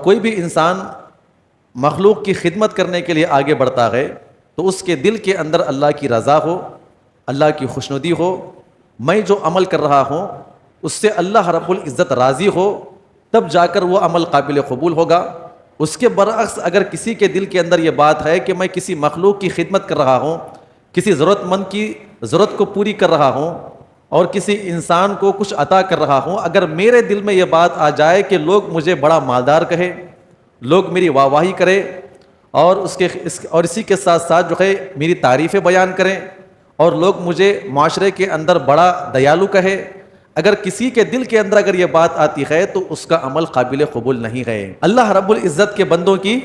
کوئی بھی انسان مخلوق کی خدمت کرنے کے لیے آگے بڑھتا ہے تو اس کے دل کے اندر اللہ کی رضا ہو، اللہ کی خوشنودی ہو، میں جو عمل کر رہا ہوں اس سے اللہ رب العزت راضی ہو، تب جا کر وہ عمل قابل قبول ہوگا۔ اس کے برعکس اگر کسی کے دل کے اندر یہ بات ہے کہ میں کسی مخلوق کی خدمت کر رہا ہوں، کسی ضرورت مند کی ضرورت کو پوری کر رہا ہوں اور کسی انسان کو کچھ عطا کر رہا ہوں، اگر میرے دل میں یہ بات آ جائے کہ لوگ مجھے بڑا مالدار کہے، لوگ میری واہ واہی کرے اور اسی کے ساتھ ساتھ جو ہے میری تعریفیں بیان کریں اور لوگ مجھے معاشرے کے اندر بڑا دیالو کہے، اگر کسی کے دل کے اندر اگر یہ بات آتی ہے تو اس کا عمل قابل قبول نہیں ہے۔ اللہ رب العزت کے بندوں کی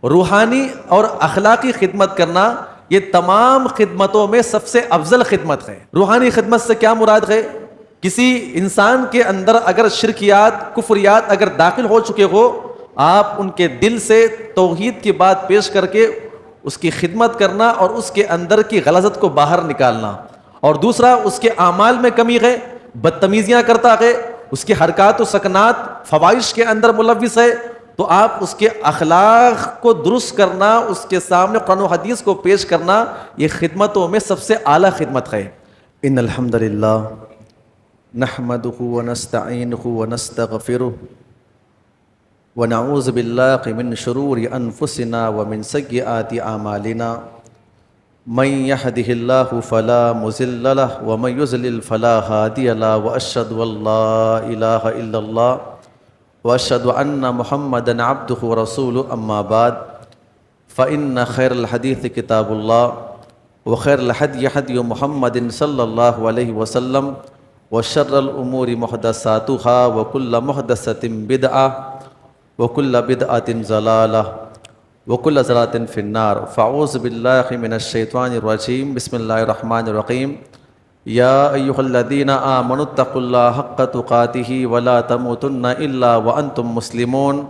روحانی اور اخلاقی خدمت کرنا یہ تمام خدمتوں میں سب سے افضل خدمت ہے۔ روحانی خدمت سے کیا مراد ہے؟ کسی انسان کے اندر اگر شرکیات، کفریات اگر داخل ہو چکے ہو، آپ ان کے دل سے توحید کی بات پیش کر کے اس کی خدمت کرنا اور اس کے اندر کی غلاظت کو باہر نکالنا۔ اور دوسرا، اس کے اعمال میں کمی ہے، بدتمیزیاں کرتا ہے، اس کی حرکات و سکنات فواحش کے اندر ملوث ہے، تو آپ اس کے اخلاق کو درست کرنا، اس کے سامنے قرآن و حدیث کو پیش کرنا، یہ خدمتوں میں سب سے اعلیٰ خدمت ہے۔ ان الحمد للہ نحمدہ ونستعینہ ونستغفرہ ونعوذ باللہ من شرور انفسنا ومن سیئات اعمالنا، من يهده الله فلا مضل له ومن يضلل فلا هادي له، واشهد ان لا اله الا الله واشهد ان محمدا عبده ورسوله، اما بعد فان خير الحديث كتاب الله وخير الهدي هدي محمد صلى الله عليه وسلم وشر الامور محدثاتها وكل محدثة بدعة وكل بدعة ضلالة وكل ضلالة في النار۔ فاعوذ بالله من الشيطان الرجيم، بسم الله الرحمن الرحيم۔ يا أيها الذين آمنوا اتقوا الله حق تقاته ولا تموتن إلا وأنتم مسلمون۔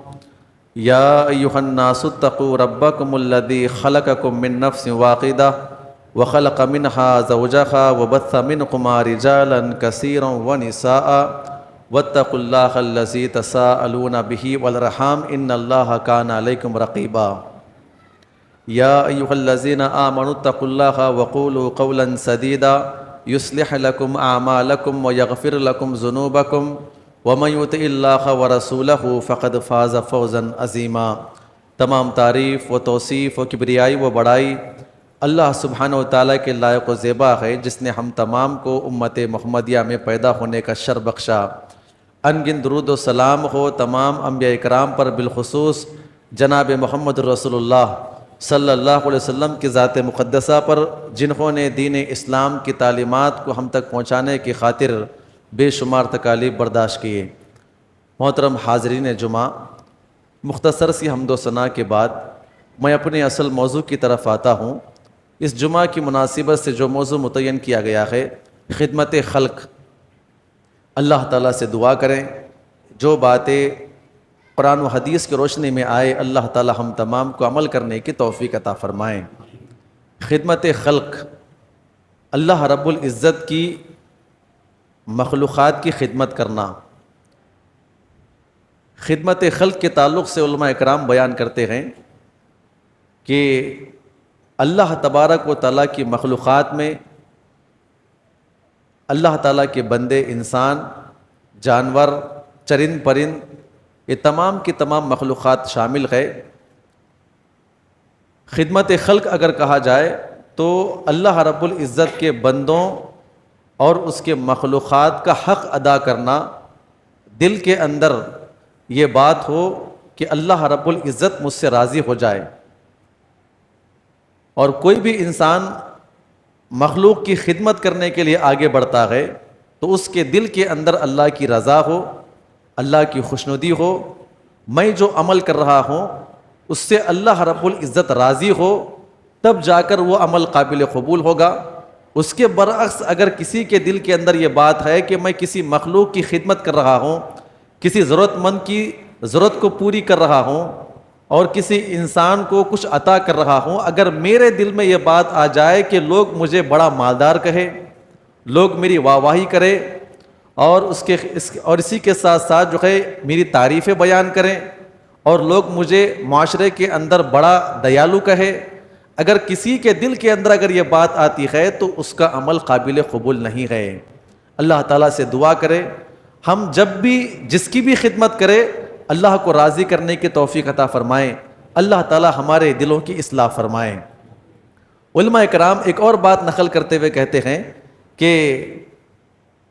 يا أيها الناس اتقوا ربكم الذي خلقكم من نفس واحدة وخلق منها زوجها وبث منهما رجالا كثيرا ونساء واتقوا الله الذي تساءلون به والأرحام إن الله كان عليكم رقيبا۔ يا أيها الذين آمنوا اتقوا الله وقولوا قولا سديدا يصلح لكم أعمالكم ويغفر لكم ذنوبكم ومن يطع الله ورسوله فقد فاز فوزا عظيما۔ تمام تعریف و توصیف و کبریائی و بڑائی اللہ سبحانہ و تعالیٰ کے لائق و زیبا ہے، جس نے ہم تمام کو امت محمدیہ میں پیدا ہونے کا شرف بخشا۔ انگن درود و سلام ہو تمام انبیاء اکرام پر، بالخصوص جناب محمد رسول اللہ صلی اللہ علیہ وسلم کی ذات مقدسہ پر، جنہوں نے دین اسلام کی تعلیمات کو ہم تک پہنچانے کی خاطر بے شمار تکالیف برداشت کیے۔ محترم حاضرین جمعہ، مختصر سی حمد و ثنا کے بعد میں اپنے اصل موضوع کی طرف آتا ہوں۔ اس جمعہ کی مناسبت سے جو موضوع متعین کیا گیا ہے، خدمت خلق۔ اللہ تعالیٰ سے دعا کریں جو باتیں قرآن و حدیث کی روشنی میں آئے، اللہ تعالیٰ ہم تمام کو عمل کرنے کی توفیق عطا فرمائیں۔ خدمت خلق، اللہ رب العزت کی مخلوقات کی خدمت کرنا۔ خدمت خلق کے تعلق سے علماء اکرام بیان کرتے ہیں کہ اللہ تبارک و تعالیٰ کی مخلوقات میں اللہ تعالیٰ کے بندے، انسان، جانور، چرند پرند، یہ تمام کی تمام مخلوقات شامل ہے۔ خدمت خلق اگر کہا جائے تو اللہ رب العزت کے بندوں اور اس کے مخلوقات کا حق ادا کرنا، دل کے اندر یہ بات ہو کہ اللہ رب العزت مجھ سے راضی ہو جائے۔ اور کوئی بھی انسان مخلوق کی خدمت کرنے کے لیے آگے بڑھتا ہے تو اس کے دل کے اندر اللہ کی رضا ہو، اللہ کی خوشنودی ہو، میں جو عمل کر رہا ہوں اس سے اللہ رب العزت راضی ہو، تب جا کر وہ عمل قابل قبول ہوگا۔ اس کے برعکس اگر کسی کے دل کے اندر یہ بات ہے کہ میں کسی مخلوق کی خدمت کر رہا ہوں، کسی ضرورت مند کی ضرورت کو پوری کر رہا ہوں اور کسی انسان کو کچھ عطا کر رہا ہوں، اگر میرے دل میں یہ بات آ جائے کہ لوگ مجھے بڑا مالدار کہے، لوگ میری واہ واہی کرے اور اسی کے ساتھ ساتھ جو ہے میری تعریفیں بیان کریں اور لوگ مجھے معاشرے کے اندر بڑا دیالو کہے، اگر کسی کے دل کے اندر اگر یہ بات آتی ہے تو اس کا عمل قابل قبول نہیں ہے۔ اللہ تعالیٰ سے دعا کرے ہم جب بھی جس کی بھی خدمت کرے اللہ کو راضی کرنے کی توفیق عطا فرمائیں، اللہ تعالیٰ ہمارے دلوں کی اصلاح فرمائیں۔ علماء کرام ایک اور بات نقل کرتے ہوئے کہتے ہیں کہ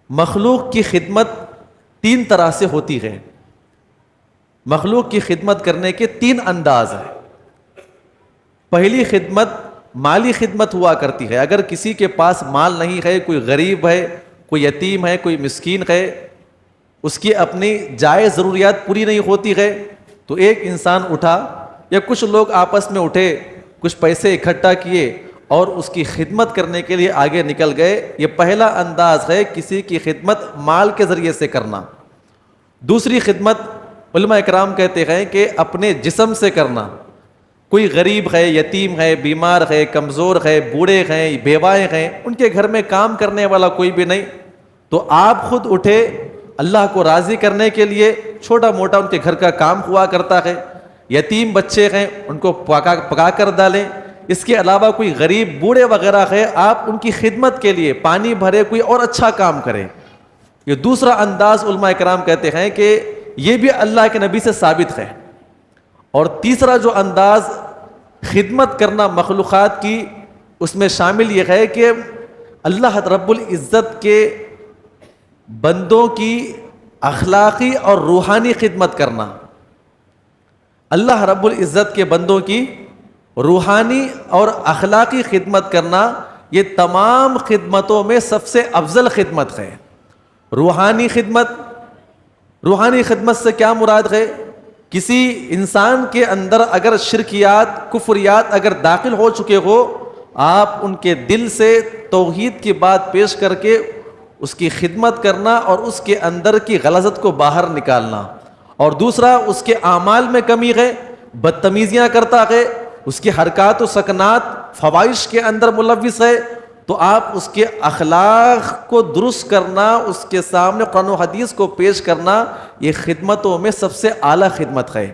مخلوق کی خدمت 3 طرح سے ہوتی ہے۔ مخلوق کی خدمت کرنے کے 3 انداز ہیں۔ پہلی خدمت مالی خدمت ہوا کرتی ہے، اگر کسی کے پاس مال نہیں ہے، کوئی غریب ہے، کوئی یتیم ہے، کوئی مسکین ہے، اس کی اپنی جائز ضروریات پوری نہیں ہوتی ہے تو ایک انسان اٹھا یا کچھ لوگ آپس میں اٹھے، کچھ پیسے اکٹھا کیے اور اس کی خدمت کرنے کے لیے آگے نکل گئے۔ یہ پہلا انداز ہے کسی کی خدمت مال کے ذریعے سے کرنا۔ دوسری خدمت علماء اکرام کہتے ہیں کہ اپنے جسم سے کرنا۔ کوئی غریب ہے، یتیم ہے، بیمار ہے، کمزور ہے، بوڑھے ہیں، بیوائیں ہیں، ان کے گھر میں کام کرنے والا کوئی بھی نہیں، تو آپ خود اٹھے اللہ کو راضی کرنے کے لیے، چھوٹا موٹا ان کے گھر کا کام ہوا کرتا ہے، یتیم بچے ہیں ان کو پکا کر ڈالیں، اس کے علاوہ کوئی غریب بوڑھے وغیرہ ہے آپ ان کی خدمت کے لیے پانی بھرے، کوئی اور اچھا کام کریں۔ یہ دوسرا انداز علماء کرام کہتے ہیں کہ یہ بھی اللہ کے نبی سے ثابت ہے۔ اور تیسرا جو انداز خدمت کرنا مخلوقات کی، اس میں شامل یہ ہے کہ اللہ رب العزت کے بندوں کی اخلاقی اور روحانی خدمت کرنا۔ اللہ رب العزت کے بندوں کی روحانی اور اخلاقی خدمت کرنا یہ تمام خدمتوں میں سب سے افضل خدمت ہے۔ روحانی خدمت سے کیا مراد ہے؟ کسی انسان کے اندر اگر شرکیات، کفریات اگر داخل ہو چکے ہو، آپ ان کے دل سے توحید کی بات پیش کر کے اس کی خدمت کرنا اور اس کے اندر کی غلاظت کو باہر نکالنا۔ اور دوسرا اس کے اعمال میں کمی ہے، بدتمیزیاں کرتا ہے، اس کی حرکات و سکنات فواحش کے اندر ملوث ہے، تو آپ اس کے اخلاق کو درست کرنا، اس کے سامنے قرآن و حدیث کو پیش کرنا، یہ خدمتوں میں سب سے اعلیٰ خدمت ہے۔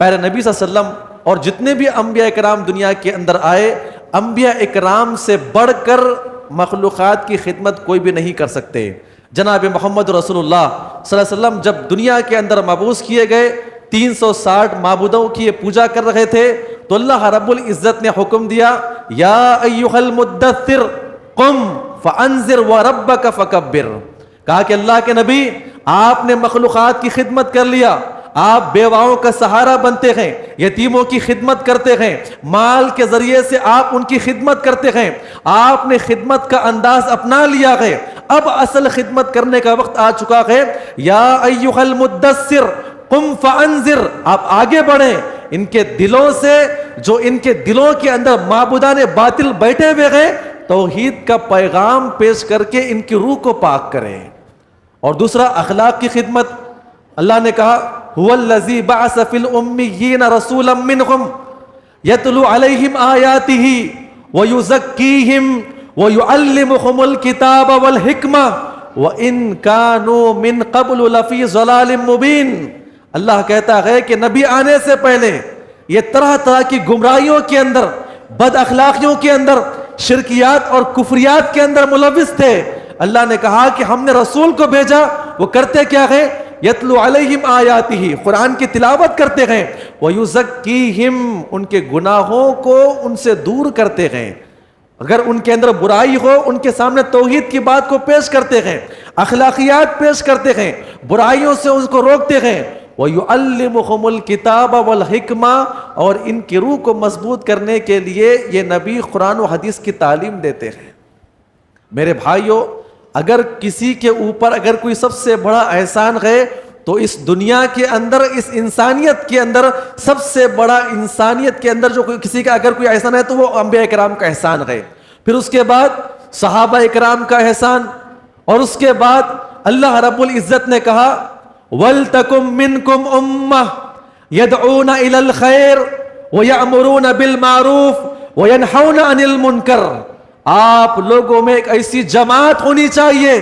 پیارے نبی صلی اللہ علیہ وسلم اور جتنے بھی انبیاء اکرام دنیا کے اندر آئے، انبیاء اکرام سے بڑھ کر مخلوقات کی خدمت کوئی بھی نہیں کر سکتے۔ جناب محمد رسول اللہ صلی اللہ علیہ وسلم جب دنیا کے اندر مبعوث کیے گئے، 360 معبودوں کی پوجا کر رہے تھے، تو اللہ رب العزت نے حکم دیا، یا ایھا المدثر قم فانذر وربک فکبر۔ کہا کہ اللہ کے نبی آپ نے مخلوقات کی خدمت کر لیا، آپ بیواؤں کا سہارا بنتے ہیں، یتیموں کی خدمت کرتے ہیں، مال کے ذریعے سے آپ ان کی خدمت کرتے ہیں، آپ نے خدمت کا انداز اپنا لیا ہے، اب اصل خدمت کرنے کا وقت آ چکا ہے۔ یا ایھا المدثر قم فانذر، آپ آگے بڑھیں، ان کے دلوں سے، جو ان کے دلوں کے اندر معبودان باطل بیٹھے ہوئے ہیں، توحید کا پیغام پیش کر کے ان کی روح کو پاک کریں۔ اور دوسرا اخلاق کی خدمت، اللہ نے کہا هو الذی بعث فی الامیین رسولا منہم یتلو علیہم آیاتہ ویزکیہم ویعلمہم الکتاب والحکمہ وان کانوا من قبل لفی ضلال مبین۔ اللہ کہتا ہے کہ نبی آنے سے پہلے یہ طرح طرح کی گمراہیوں کے اندر، بد اخلاقیوں کے اندر، شرکیات اور کفریات کے اندر ملوث تھے۔ اللہ نے کہا کہ ہم نے رسول کو بھیجا، وہ کرتے کیا ہے؟ یتلو علیہم آیاتہ، قرآن کی تلاوت کرتے ہیں، ویزکیہم، ان کے گناہوں کو ان سے دور کرتے ہیں، اگر ان کے اندر برائی ہو ان کے سامنے توحید کی بات کو پیش کرتے ہیں، اخلاقیات پیش کرتے ہیں، برائیوں سے ان کو روکتے ہیں، وَيُعَلِّمُهُمُ الْكِتَابَ وَالْحِكْمَةَ، اور ان کی روح کو مضبوط کرنے کے لیے یہ نبی قرآن و حدیث کی تعلیم دیتے ہیں۔ میرے بھائیوں، اگر کسی کے اوپر اگر کوئی سب سے بڑا احسان ہے تو اس دنیا کے اندر، اس انسانیت کے اندر سب سے بڑا، انسانیت کے اندر جو کسی کا اگر کوئی احسان ہے تو وہ انبیاء کرام کا احسان ہے، پھر اس کے بعد صحابہ کرام کا احسان، اور اس کے بعد اللہ رب العزت نے کہا وَلْتَكُمْ مِنْكُمْ أُمَّةٌ يَدْعُونَ إِلَى الْخَيْرِ وَيَأْمُرُونَ بِالْمَعْرُوفِ وَيَنْهَوْنَ عَنِ الْمُنْكَرِ۔ آپ لوگوں میں ایک ایسی جماعت ہونی چاہیے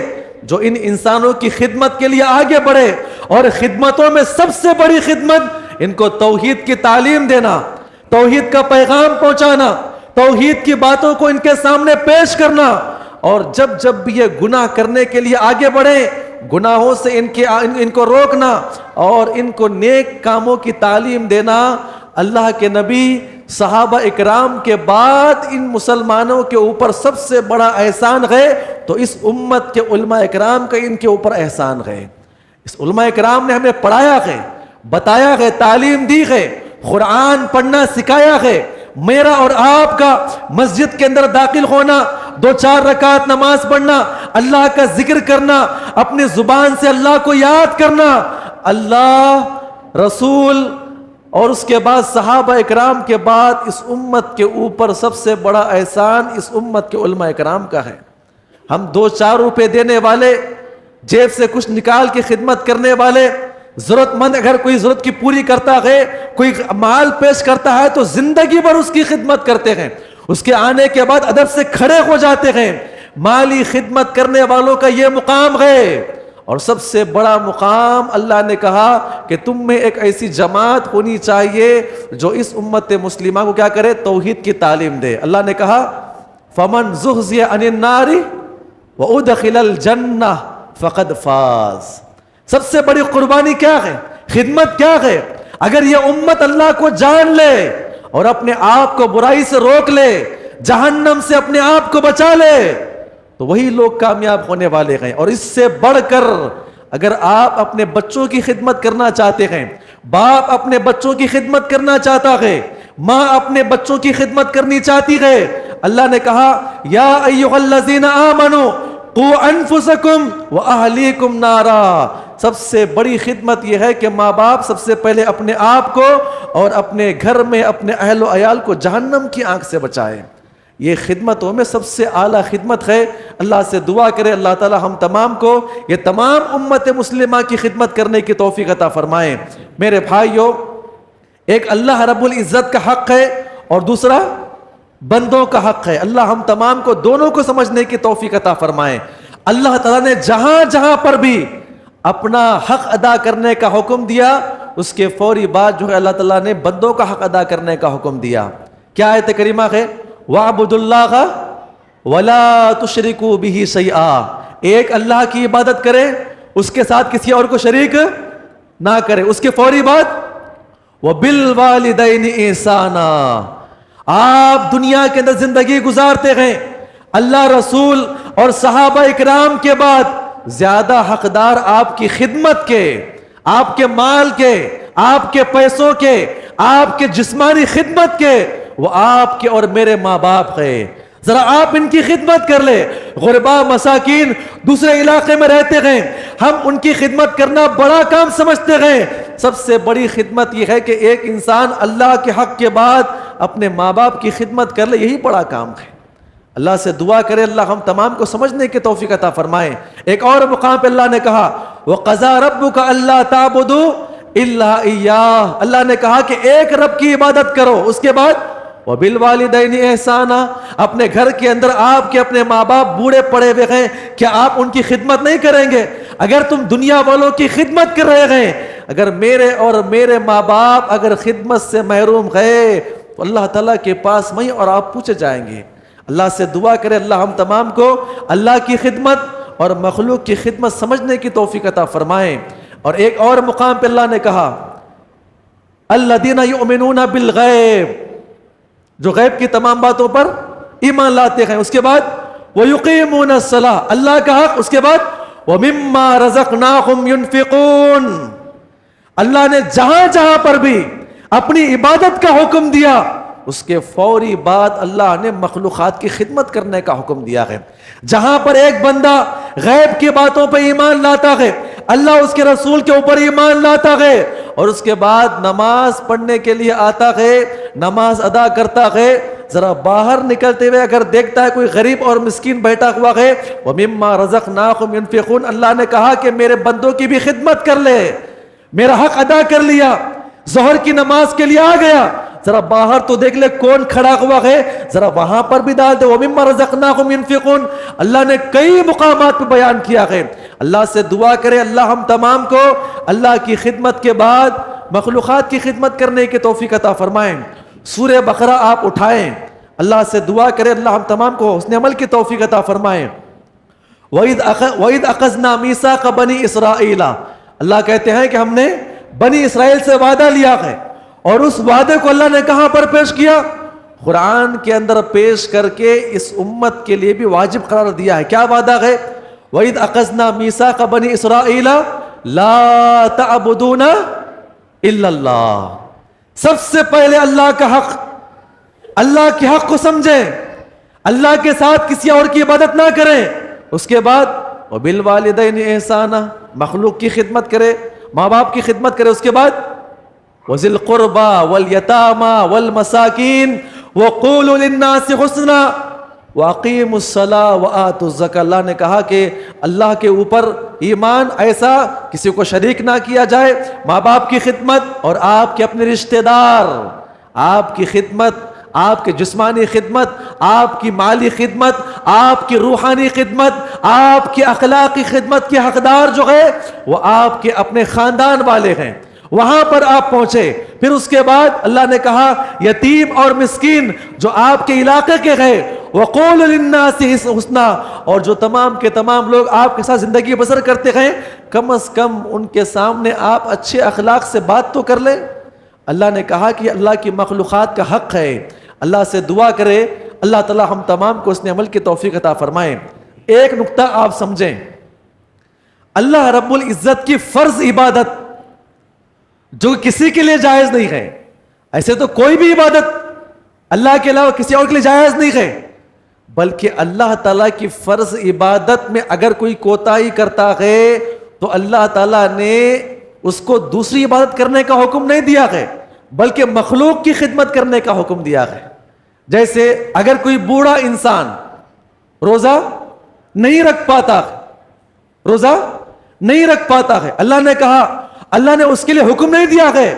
جو ان انسانوں کی خدمت کے لیے آگے بڑھے، اور خدمتوں میں سب سے بڑی خدمت ان کو توحید کی تعلیم دینا، توحید کا پیغام پہنچانا، توحید کی باتوں کو ان کے سامنے پیش کرنا، اور جب جب بھی یہ گناہ کرنے کے لیے آگے بڑھیں گناہوں سے ان کو روکنا اور ان کو نیک کاموں کی تعلیم دینا۔ اللہ کے نبی صحابہ اکرام کے بعد ان مسلمانوں کے اوپر سب سے بڑا احسان ہے تو اس امت کے علماء اکرام کا ان کے اوپر احسان ہے۔ اس علماء اکرام نے ہمیں پڑھایا ہے، بتایا ہے، تعلیم دی ہے، قرآن پڑھنا سکھایا ہے۔ میرا اور آپ کا مسجد کے اندر داخل ہونا، 2-4 رکعت نماز پڑھنا، اللہ کا ذکر کرنا، اپنی زبان سے اللہ کو یاد کرنا، اللہ، رسول اور اس کے بعد صحابہ اکرام کے بعد اس امت کے اوپر سب سے بڑا احسان اس امت کے علماء اکرام کا ہے۔ ہم 2-4 روپے دینے والے، جیب سے کچھ نکال کے خدمت کرنے والے، ضرورت مند اگر کوئی ضرورت کی پوری کرتا ہے، کوئی مال پیش کرتا ہے تو زندگی بھر اس کی خدمت کرتے ہیں، اس کے آنے کے بعد ادب سے کھڑے ہو جاتے ہیں۔ مالی خدمت کرنے والوں کا یہ مقام ہے، اور سب سے بڑا مقام اللہ نے کہا کہ تم میں ایک ایسی جماعت ہونی چاہیے جو اس امت مسلمہ کو کیا کرے؟ توحید کی تعلیم دے۔ اللہ نے کہا فَمَنْ زُحْزِحَ عَنِ النَّارِ وَأُدْخِلَ الْجَنَّةَ فَقَدْ فَازَ۔ سب سے بڑی قربانی کیا ہے؟ خدمت کیا ہے؟ اگر یہ امت اللہ کو جان لے اور اپنے آپ کو برائی سے روک لے، جہنم سے اپنے آپ کو بچا لے، تو وہی لوگ کامیاب ہونے والے ہیں۔ اور اس سے بڑھ کر اگر آپ اپنے بچوں کی خدمت کرنا چاہتے ہیں، باپ اپنے بچوں کی خدمت کرنا چاہتا ہے، ماں اپنے بچوں کی خدمت کرنی چاہتی ہے، اللہ نے کہا یا ایھا الذین آمنوا قوا انفسکم واہلیکم نارا۔ سب سے بڑی خدمت یہ ہے کہ ماں باپ سب سے پہلے اپنے آپ کو اور اپنے گھر میں اپنے اہل و عیال کو جہنم کی آنکھ سے بچائے۔ یہ خدمتوں میں سب سے اعلیٰ خدمت ہے۔ اللہ سے دعا کرے اللہ تعالی ہم تمام کو یہ تمام امت مسلمہ کی خدمت کرنے کی توفیق عطا فرمائیں۔ میرے بھائیوں، ایک اللہ رب العزت کا حق ہے اور دوسرا بندوں کا حق ہے۔ اللہ ہم تمام کو دونوں کو سمجھنے کی توفیق عطا فرمائیں۔ اللہ تعالیٰ نے جہاں جہاں پر بھی اپنا حق ادا کرنے کا حکم دیا، اس کے فوری بعد جو ہے اللہ تعالیٰ نے بندوں کا حق ادا کرنے کا حکم دیا۔ کیا آیت کریمہ ہے؟ وَاعْبُدُوا اللَّهَ وَلَا تُشْرِكُوا بِهِ شَيْئًا۔ ایک اللہ کی عبادت کرے، اس کے ساتھ کسی اور کو شریک نہ کرے۔ اس کے فوری بعد وَبِالْوَالِدَيْنِ إِحْسَانًا۔ آپ دنیا کے اندر زندگی گزارتے ہیں، اللہ، رسول اور صحابہ اکرام کے بعد زیادہ حقدار آپ کی خدمت کے، آپ کے مال کے، آپ کے پیسوں کے، آپ کے جسمانی خدمت کے، وہ آپ کے اور میرے ماں باپ ہیں۔ ذرا آپ ان کی خدمت کر لیں۔ غربا، مساکین دوسرے علاقے میں رہتے ہیں، ہم ان کی خدمت کرنا بڑا کام سمجھتے ہیں۔ سب سے بڑی خدمت یہ ہے کہ ایک انسان اللہ کے حق کے بعد اپنے ماں باپ کی خدمت کر لے، یہی بڑا کام ہے۔ اللہ سے دعا کرے اللہ ہم تمام کو سمجھنے کی توفیق عطا فرمائے۔ ایک اور مقام پہ اللہ نے کہا وَقَضَىٰ رَبُّكَ أَلَّا تَعْبُدُوا إِلَّا إِيَّاهُ۔ اللہ نے کہا کہ ایک رب کی عبادت کرو، اس کے بعد وَبِالْوَالِدَيْنِ إِحْسَانًا۔ اپنے گھر کے اندر آپ کے اپنے ماں باپ بوڑھے پڑے ہوئے ہیں، کیا آپ ان کی خدمت نہیں کریں گے؟ اگر تم دنیا والوں کی خدمت کر رہے ہیں، اگر میرے اور میرے ماں باپ اگر خدمت سے محروم گئے تو اللہ تعالیٰ کے پاس میں اور آپ پوچھے جائیں گے۔ اللہ سے دعا کرے اللہ ہم تمام کو اللہ کی خدمت اور مخلوق کی خدمت سمجھنے کی توفیق عطا فرمائیں۔ اور ایک اور مقام پہ اللہ نے کہا الذین یؤمنون بالغیب، جو غیب کی تمام باتوں پر ایمان لاتے ہیں۔ اس کے بعد وَيُقِيمُونَ الصَّلَاةَ، اللہ کا حق۔ اس کے بعد وَمِمَّا رَزَقْنَاهُمْ يُنْفِقُونَ۔ اللہ نے جہاں جہاں پر بھی اپنی عبادت کا حکم دیا، اس کے فوری بعد اللہ نے مخلوقات کی خدمت کرنے کا حکم دیا ہے۔ جہاں پر ایک بندہ غیب کی باتوں پر ایمان لاتا ہے، اللہ اس کے رسول کے اوپر ایمان لاتا ہے، اور اس کے بعد نماز پڑھنے کے لیے آتا ہے، نماز ادا کرتا ہے، ذرا باہر نکلتے ہوئے اگر دیکھتا ہے کوئی غریب اور مسکین بیٹھا ہوا ہے، وَمِمَّا رَزَقْنَاهُمْ يُنْفِقُونَ، اللہ نے کہا کہ میرے بندوں کی بھی خدمت کر لے، میرا حق ادا کر لیا، ظہر کی نماز کے لیے آ گیا، ذرا باہر تو دیکھ لے کون کھڑا ہوا ہے، ذرا وہاں پر بھی ڈال دے۔ وَمِمَّا رَزَقْنَاهُمْ يُنْفِقُونَ، اللہ نے کئی مقامات پہ بیان کیا ہے۔ اللہ سے دعا کرے اللہ ہم تمام کو اللہ کی خدمت کے بعد مخلوقات کی خدمت کرنے کی توفیق عطا فرمائیں. سورہ بقرہ آپ اٹھائیں, اللہ سے دعا کریں اللہ ہم تمام کو حسن عمل کی توفیق عطا فرمائیں. وَإِذْ أَخَذْنَا مِيثَاقَ بَنِي إِسْرَائِيلَ, اللہ کہتے ہیں کہ ہم نے بنی اسرائیل سے وعدہ لیا ہے, اور اس وعدے کو اللہ نے کہاں پر پیش کیا؟ قرآن کے اندر پیش کر کے اس امت کے لیے بھی واجب قرار دیا ہے. کیا وعدہ ہے؟ وَإِذْ أَخَذْنَا مِيثَاقَ بَنِي إِسْرَائِيلَ لَا تَعْبُدُونَ إِلَّا اللَّهَ. سب سے پہلے اللہ کا حق, اللہ کے حق کو سمجھیں, اللہ کے ساتھ کسی اور کی عبادت نہ کریں. اس کے بعد وَبِالْوَالِدَيْنِ إِحْسَانًا, مخلوق کی خدمت کرے, ماں باپ کی خدمت کرے. اس کے بعد وَذِي الْقُرْبَى وَالْيَتَامَى وَالْمَسَاكِينِ وَقُولُوا لِلنَّاسِ حُسْنًا وَأَقِيمُوا الصَّلَاةَ وَآتُوا الزَّكَاةَ. اللہ نے کہا کہ اللہ کے اوپر ایمان, ایسا کسی کو شریک نہ کیا جائے, ماں باپ کی خدمت اور آپ کے اپنے رشتہ دار, آپ کی خدمت, آپ کی جسمانی خدمت, آپ کی مالی خدمت, آپ کی روحانی خدمت, آپ کی اخلاقی خدمت کے حقدار جو ہے وہ آپ کے اپنے خاندان والے ہیں, وہاں پر آپ پہنچے. پھر اس کے بعد اللہ نے کہا یتیم اور مسکین جو آپ کے علاقے کے ہیں, وَقُولُوا لِلنَّاسِ حُسْنًا, اور جو تمام کے تمام لوگ آپ کے ساتھ زندگی بسر کرتے ہیں, کم از کم ان کے سامنے آپ اچھے اخلاق سے بات تو کر لیں. اللہ نے کہا کہ اللہ کی مخلوقات کا حق ہے. اللہ سے دعا کرے اللہ تعالی ہم تمام کو اس نے عمل کی توفیق عطا فرمائیں. ایک نقطہ آپ سمجھیں, اللہ رب العزت کی فرض عبادت جو کسی کے لیے جائز نہیں ہے, ایسے تو کوئی بھی عبادت اللہ کے علاوہ کسی اور کے لیے جائز نہیں ہے, بلکہ اللہ تعالیٰ کی فرض عبادت میں اگر کوئی کوتاہی کرتا ہے تو اللہ تعالیٰ نے اس کو دوسری عبادت کرنے کا حکم نہیں دیا ہے, بلکہ مخلوق کی خدمت کرنے کا حکم دیا ہے. جیسے اگر کوئی بوڑھا انسان روزہ نہیں رکھ پاتا ہے, اللہ نے کہا, اللہ نے اس کے لیے حکم نہیں دیا ہے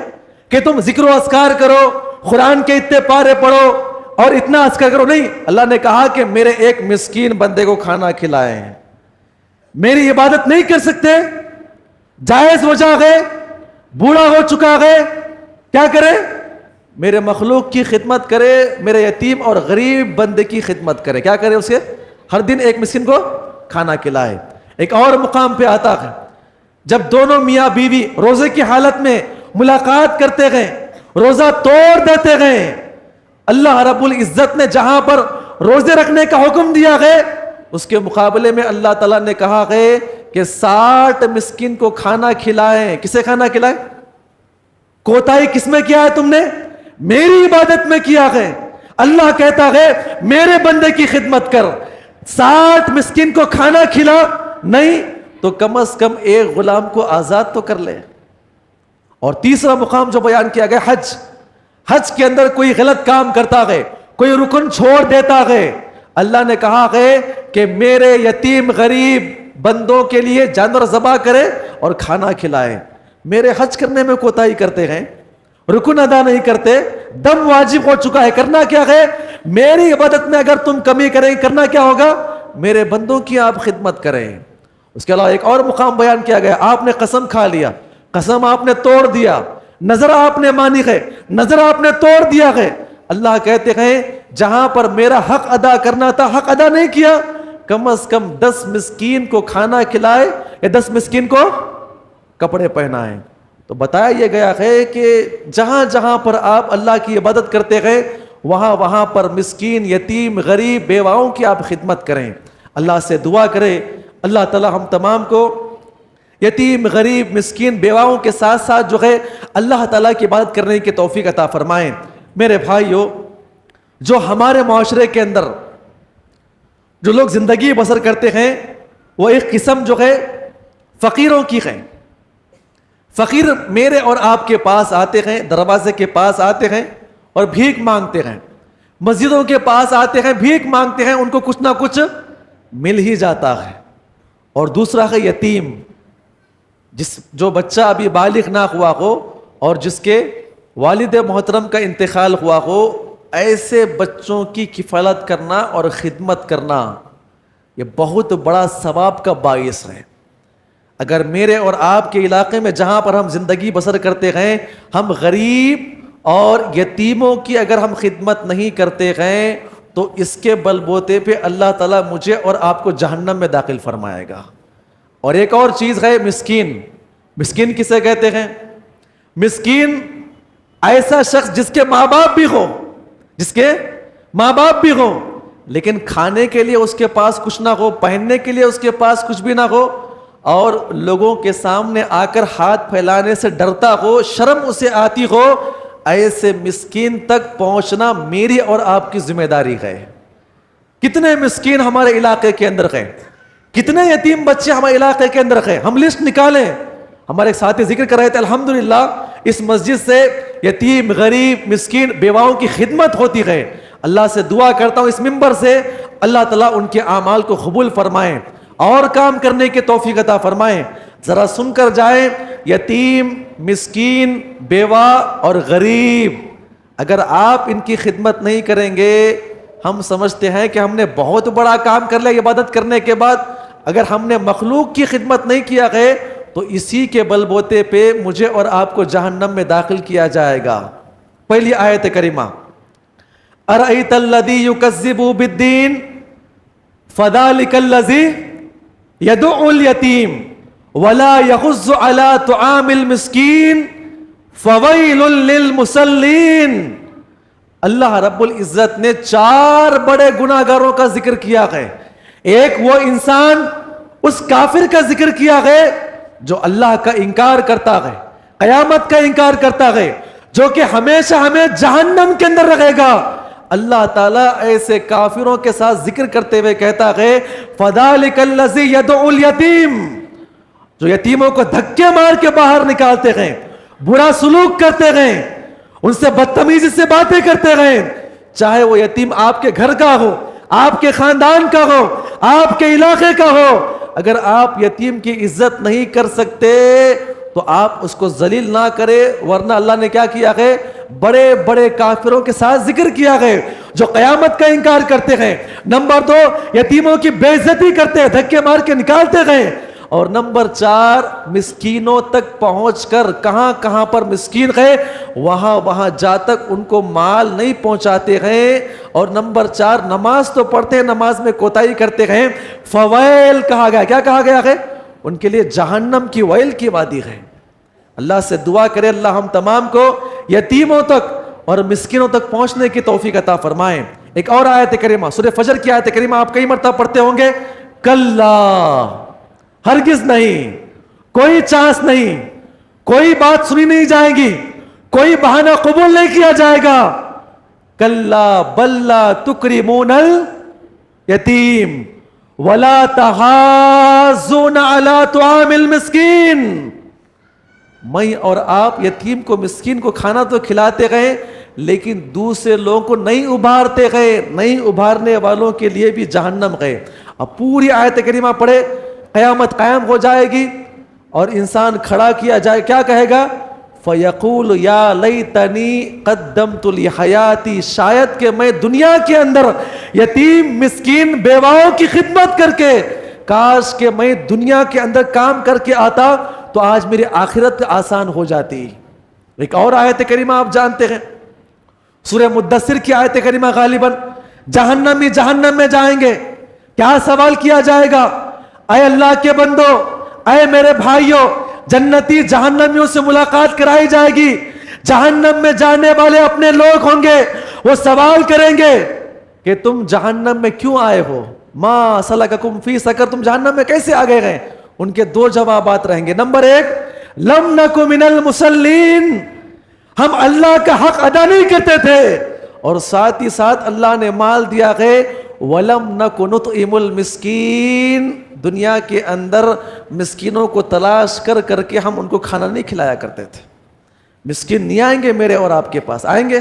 کہ تم ذکر و اذکار کرو, قرآن کے اتنے پارے پڑھو اور اتنا اذکار کرو, نہیں. اللہ نے کہا کہ میرے ایک مسکین بندے کو کھانا کھلائیں, میری عبادت نہیں کر سکتے, جائز وجہ ہے, بوڑھا ہو چکا ہے, کیا کرے؟ میرے مخلوق کی خدمت کرے, میرے یتیم اور غریب بندے کی خدمت کرے. کیا کرے؟ اسے ہر دن ایک مسکین کو کھانا کھلائے. ایک اور مقام پہ آتا ہے جب دونوں میاں بیوی روزے کی حالت میں ملاقات کرتے گئے, روزہ توڑ دیتے گئے, اللہ رب العزت نے جہاں پر روزے رکھنے کا حکم دیا ہے اس کے مقابلے میں اللہ تعالیٰ نے کہا ہے کہ 60 مسکین کو کھانا کھلائیں. کسے کھانا کھلائیں؟ کوتاہی کس میں کیا ہے تم نے؟ میری عبادت میں کیا ہے. اللہ کہتا ہے میرے بندے کی خدمت کر, 60 مسکین کو کھانا کھلا, نہیں تو کم از کم ایک غلام کو آزاد تو کر لے. اور تیسرا مقام جو بیان کیا گیا حج کے اندر کوئی غلط کام کرتا ہے, کوئی رکن چھوڑ دیتا ہے, اللہ نے کہا ہے کہ میرے یتیم غریب بندوں کے لیے جانور ذبح کرے اور کھانا کھلائے. میرے حج کرنے میں کوتاہی کرتے ہیں, رکن ادا نہیں کرتے, دم واجب ہو چکا ہے, کرنا کیا ہے؟ میری عبادت میں اگر تم کمی کریں, کرنا کیا ہوگا؟ میرے بندوں کی آپ خدمت کریں. اس کے علاوہ ایک اور مقام بیان کیا گیا, آپ نے قسم کھا لیا, قسم آپ نے توڑ دیا, نظر آپ نے مانی ہے, نظر آپ نے توڑ دیا ہے. اللہ کہتے ہیں جہاں پر میرا حق ادا کرنا تھا حق ادا نہیں کیا, کم از کم 10 مسکین کو کھانا کھلائے یا 10 مسکین کو کپڑے پہنائیں. تو بتایا یہ گیا ہے کہ جہاں جہاں پر آپ اللہ کی عبادت کرتے گئے وہاں وہاں پر مسکین, یتیم, غریب, بیواؤں کی آپ خدمت کریں. اللہ سے دعا کرے اللہ تعالی ہم تمام کو یتیم, غریب, مسکین, بیواؤں کے ساتھ ساتھ جو ہے اللہ تعالیٰ کی عبادت کرنے کی توفیق عطا فرمائیں. میرے بھائیو, جو ہمارے معاشرے کے اندر جو لوگ زندگی بسر کرتے ہیں وہ ایک قسم جو ہے فقیروں کی ہے. فقیر میرے اور آپ کے پاس آتے ہیں, دروازے کے پاس آتے ہیں اور بھیک مانگتے ہیں, مسجدوں کے پاس آتے ہیں, بھیک مانگتے ہیں, ان کو کچھ نہ کچھ مل ہی جاتا ہے. اور دوسرا ہے یتیم, جو بچہ ابھی بالغ نہ ہوا ہو اور جس کے والد محترم کا انتقال ہوا ہو, ایسے بچوں کی کفالت کرنا اور خدمت کرنا یہ بہت بڑا ثواب کا باعث ہے. اگر میرے اور آپ کے علاقے میں جہاں پر ہم زندگی بسر کرتے ہیں ہم غریب اور یتیموں کی اگر ہم خدمت نہیں کرتے ہیں تو اس کے بل بوتے پہ اللہ تعالیٰ مجھے اور آپ کو جہنم میں داخل فرمائے گا. اور ایک اور چیز ہے مسکین. مسکین کسے کہتے ہیں؟ مسکین ایسا شخص جس کے ماں باپ بھی ہو، جس کے ماں باپ بھی ہو لیکن کھانے کے لیے اس کے پاس کچھ نہ ہو، پہننے کے لیے اس کے پاس کچھ بھی نہ ہو، اور لوگوں کے سامنے آ کر ہاتھ پھیلانے سے ڈرتا ہو، شرم اسے آتی ہو. ایسے مسکین تک پہنچنا میری اور آپ کی ذمہ داری ہے. کتنے مسکین ہمارے علاقے کے اندر ہیں، کتنے یتیم بچے ہمارے علاقے کے اندر ہیں، ہم لسٹ نکالیں. ہمارے ایک ساتھی ذکر کر رہے تھے الحمدللہ اس مسجد سے یتیم، غریب، مسکین، بیواؤں کی خدمت ہوتی ہے. اللہ سے دعا کرتا ہوں اس منبر سے اللہ تعالیٰ ان کے اعمال کو قبول فرمائیں اور کام کرنے کی توفیق عطا فرمائیں. ذرا سن کر جائیں، یتیم، مسکین، بیوہ اور غریب، اگر آپ ان کی خدمت نہیں کریں گے ہم سمجھتے ہیں کہ ہم نے بہت بڑا کام کر لیا. عبادت کرنے کے بعد اگر ہم نے مخلوق کی خدمت نہیں کیا گئے تو اسی کے بل بوتے پہ مجھے اور آپ کو جہنم میں داخل کیا جائے گا. پہلی آیت کریمہ ارأیت الذی یکذب بالدین فذلک الذی یدعو الیتیم ولا یحض علی طعام المسکین فویل للمصلین. اللہ رب العزت نے 4 بڑے گناہگاروں کا ذکر کیا ہے. ایک وہ انسان، اس کافر کا ذکر کیا ہے جو اللہ کا انکار کرتا ہے، قیامت کا انکار کرتا ہے، جو کہ ہمیشہ ہمیں جہنم کے اندر رہے گا. اللہ تعالیٰ ایسے کافروں کے ساتھ ذکر کرتے ہوئے کہتا ہے فَذَلِكَ الَّذِي يَدْعُو الْيَتِيمَ، جو یتیموں کو دھکے مار کے باہر نکالتے ہیں، برا سلوک کرتے ہیں، ان سے بدتمیزی سے باتیں کرتے ہیں، چاہے وہ یتیم آپ کے گھر کا ہو، آپ کے خاندان کا ہو، آپ کے علاقے کا ہو. اگر آپ یتیم کی عزت نہیں کر سکتے تو آپ اس کو ذلیل نہ کرے، ورنہ اللہ نے کیا کیا ہے؟ بڑے بڑے کافروں کے ساتھ ذکر کیا ہے جو قیامت کا انکار کرتے ہیں. نمبر 2 یتیموں کی بے عزتی کرتے ہیں، دھکے مار کے نکالتے ہیں. اور نمبر 4 مسکینوں تک پہنچ کر، کہاں کہاں پر مسکین ہے وہاں جا تک ان کو مال نہیں پہنچاتے ہیں. اور نمبر 4 نماز تو پڑھتے ہیں، نماز میں کوتاہی کرتے ہیں. فویل کہا گیا، کیا کہا گیا ہے؟ ان کے لیے جہنم کی ویل کی وادی ہے. اللہ سے دعا کرے اللہ ہم تمام کو یتیموں تک اور مسکینوں تک پہنچنے کی توفیق عطا فرمائیں. ایک اور آیت کریمہ سورہ فجر کی آیت کریمہ آپ کئی مرتبہ پڑھتے ہوں گے. کلا، ہرگز نہیں، کوئی چانس نہیں، کوئی بات سنی نہیں جائے گی، کوئی بہانہ قبول نہیں کیا جائے گا. کلا بل لا تکرمون الیتیم ولا تحاضون علی طعام المسکین. میں اور آپ یتیم کو، مسکین کو کھانا تو کھلاتے گئے لیکن دوسرے لوگوں کو نہیں ابھارتے گئے، نہیں ابھارنے والوں کے لیے بھی جہنم گئے. اب پوری آیت کریمہ پڑھے، قیامت قائم ہو جائے گی اور انسان کھڑا کیا جائے، کیا کہے گا؟ فَيَقُولُ يَا لَيْتَنِي قَدَّمْتُ لِحَيَاتِي، شاید کہ میں دنیا کے اندر یتیم، مسکین، بیواؤں کی خدمت کر کے، کاش کہ میں دنیا کے اندر کام کر کے آتا تو آج میری آخرت آسان ہو جاتی. ایک اور آیت کریمہ آپ جانتے ہیں، سورہ مدثر کی آیت کریمہ غالباً جہنمی جہنم میں جائیں گے. کیا سوال کیا جائے گا؟ اے اللہ کے بندو، اے میرے بھائیوں، جنتی جہنمیوں سے ملاقات کرائی جائے گی. جہنم میں جانے والے اپنے لوگ ہوں گے، وہ سوال کریں گے کہ تم جہنم میں کیوں آئے ہو؟ ما سلککم فی سقر، تم جہنم میں کیسے آ گئے ہیں؟ ان کے 2 جوابات رہیں گے. نمبر 1 لم نک من المصلین، ہم اللہ کا حق ادا نہیں کرتے تھے، اور ساتھ ہی ساتھ اللہ نے مال دیا ہے ولم نک نطعم المسکین، دنیا کے اندر مسکینوں کو تلاش کر کر کے ہم ان کو کھانا نہیں کھلایا کرتے تھے. مسکین نہیں آئیں گے میرے اور آپ کے پاس، آئیں گے